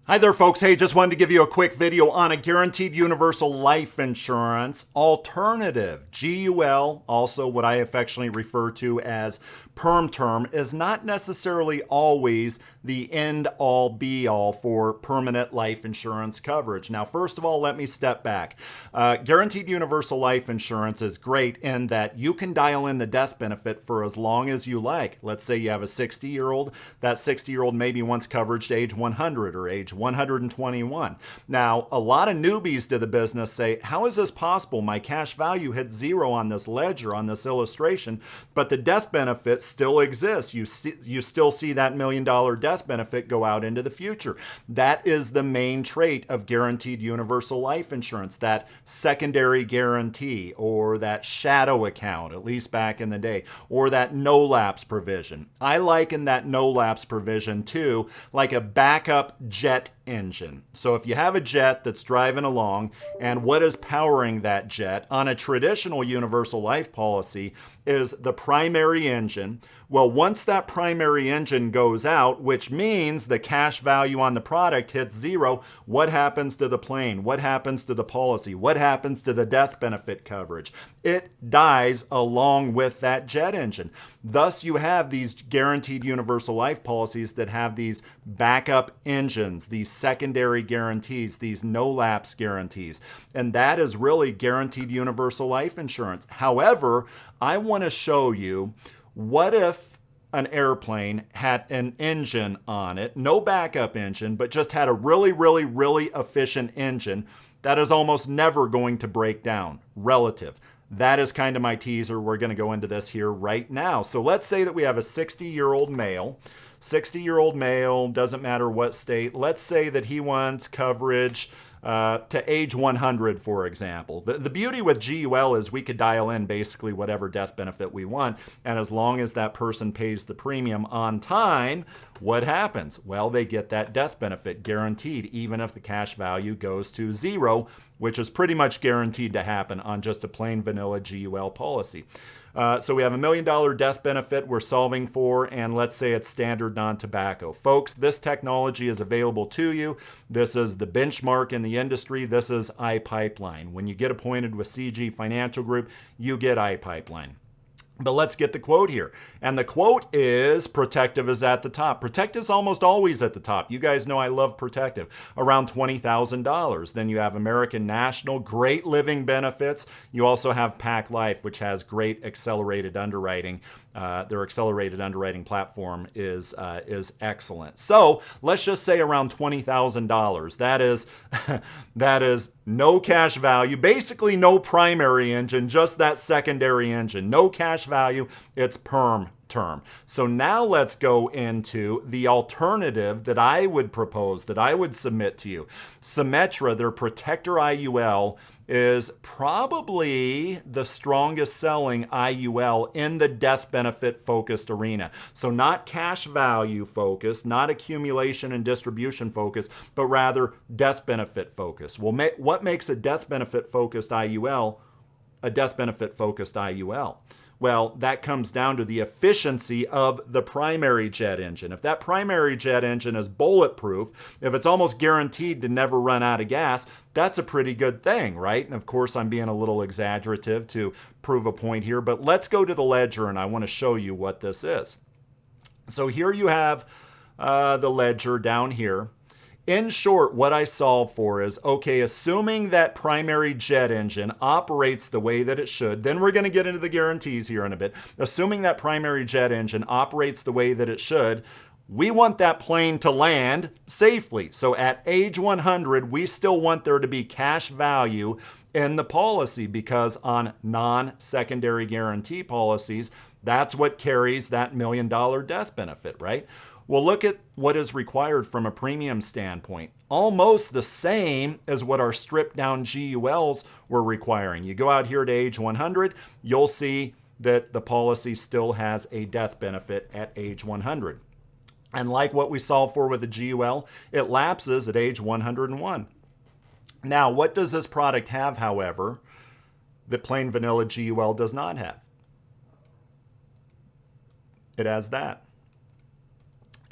Hi there, folks. Hey, just wanted to give you a quick video on a guaranteed universal life insurance alternative. GUL, also what I affectionately refer to as perm term, is not necessarily always the end all be all for permanent life insurance coverage. Now, first of all, let me step back. Guaranteed universal life insurance is great in that you can dial in the death benefit for as long as you like. Let's say you have a 60-year-old. That 60-year-old maybe wants coverage to age 100 or age 121. Now, a lot of newbies to the business say, how is this possible? My cash value hit zero on this ledger, on this illustration, but the death benefit still exists. You still see that $1 million death benefit go out into the future. That is the main trait of guaranteed universal life insurance, that secondary guarantee or that shadow account, at least back in the day, or that no lapse provision. I liken that no lapse provision to like a backup jet engine. So if you have a jet that's driving along, and what is powering that jet on a traditional universal life policy is the primary engine. Well, once that primary engine goes out, which means the cash value on the product hits zero, what happens to the plane? What happens to the policy? What happens to the death benefit coverage? It dies along with that jet engine. Thus, you have these guaranteed universal life policies that have these backup engines, these secondary guarantees, these no lapse guarantees. And that is really guaranteed universal life insurance. However, I want to show you, what if an airplane had an engine on it, no backup engine, but just had a really efficient engine that is almost never going to break down, relative. That is kind of my teaser. We're going to go into this here right now. So let's say that we have a 60-year-old male. 60-year-old male, doesn't matter what state. Let's say that he wants coverage to age 100, for example. The beauty with GUL is we could dial in basically whatever death benefit we want, and as long as that person pays the premium on time, what happens? Well, they get that death benefit guaranteed, even if the cash value goes to zero, which is pretty much guaranteed to happen on just a plain vanilla GUL policy. So we have $1 million death benefit we're solving for, and let's say it's standard non-tobacco. Folks, this technology is available to you. This is the benchmark in the industry. This is iPipeline. When you get appointed with CG Financial Group, you get iPipeline. But let's get the quote here. And the quote is, Protective is at the top. Protective's almost always at the top. You guys know I love Protective. Around $20,000. Then you have American National, great living benefits. You also have Pac Life, which has great accelerated underwriting. Their accelerated underwriting platform is excellent. So let's just say around $20,000. That is no cash value, basically no primary engine, just that secondary engine. No cash value, it's perm term. So now let's go into the alternative that I would propose, that I would submit to you. Symetra, their Protector IUL, is probably the strongest selling IUL in the death benefit focused arena. So not cash value focused, not accumulation and distribution focused, but rather death benefit focused. Well, what makes a death benefit focused IUL a death benefit focused IUL? Well, that comes down to the efficiency of the primary jet engine. If that primary jet engine is bulletproof, if it's almost guaranteed to never run out of gas, that's a pretty good thing, right? And of course, I'm being a little exaggerative to prove a point here, but let's go to the ledger and I want to show you what this is. So here you have the ledger down here. In short, what I solve for is, okay, assuming that primary jet engine operates the way that it should, then we're going to get into the guarantees here in a bit. Assuming that primary jet engine operates the way that it should, we want that plane to land safely. So at age 100, we still want there to be cash value in the policy, because on non-secondary guarantee policies, that's what carries that $1 million death benefit, right? Well, look at what is required from a premium standpoint. Almost the same as what our stripped down GULs were requiring. You go out here to age 100, you'll see that the policy still has a death benefit at age 100. And like what we solved for with the GUL, it lapses at age 101. Now, what does this product have, however, that plain vanilla GUL does not have? It has that.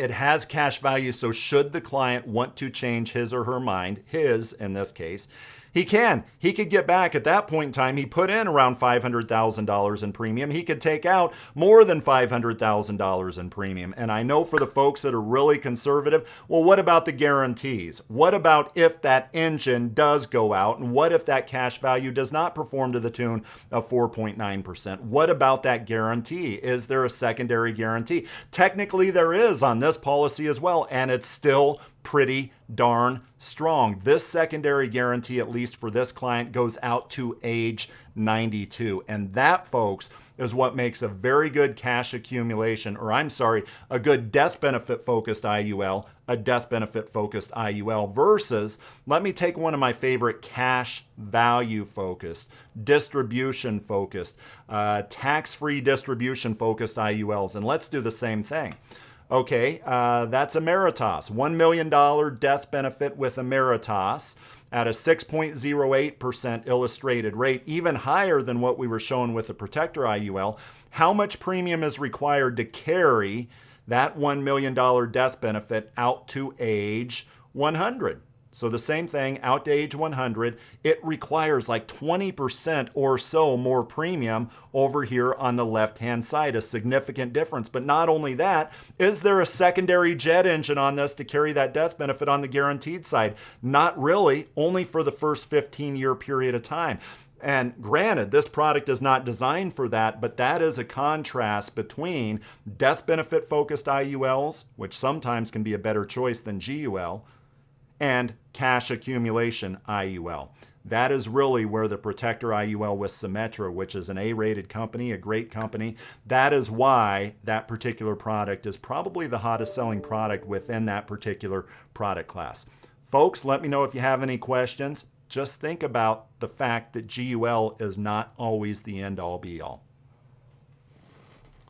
It has cash value, so should the client want to change his or her mind, his in this case, he can. He could get back at that point in time. He put in around $500,000 in premium. He could take out more than $500,000 in premium. And I know for the folks that are really conservative, well, what about the guarantees? What about if that engine does go out? And what if that cash value does not perform to the tune of 4.9%? What about that guarantee? Is there a secondary guarantee? Technically, there is on this policy as well, and it's still pretty darn strong. This secondary guarantee, at least for this client, goes out to age 92. And that, folks, is what makes a very good cash accumulation, or I'm sorry, a good death benefit focused IUL, a death benefit focused IUL versus, let me take one of my favorite cash value focused, distribution focused, tax-free distribution focused IULs. And let's do the same thing. Okay, that's Emeritus, $1 million death benefit with Emeritus at a 6.08% illustrated rate, even higher than what we were shown with the Protector IUL. How much premium is required to carry that $1 million death benefit out to age 100? So the same thing, out to age 100, it requires like 20% or so more premium over here on the left-hand side, a significant difference. But not only that, is there a secondary jet engine on this to carry that death benefit on the guaranteed side? Not really, only for the first 15-year period of time. And granted, this product is not designed for that, but that is a contrast between death benefit focused IULs, which sometimes can be a better choice than GUL, and cash accumulation IUL. That is really where the Protector IUL with Symetra, which is an A-rated company, a great company, that is why that particular product is probably the hottest selling product within that particular product class. Folks, let me know if you have any questions. Just think about the fact that GUL is not always the end-all be-all.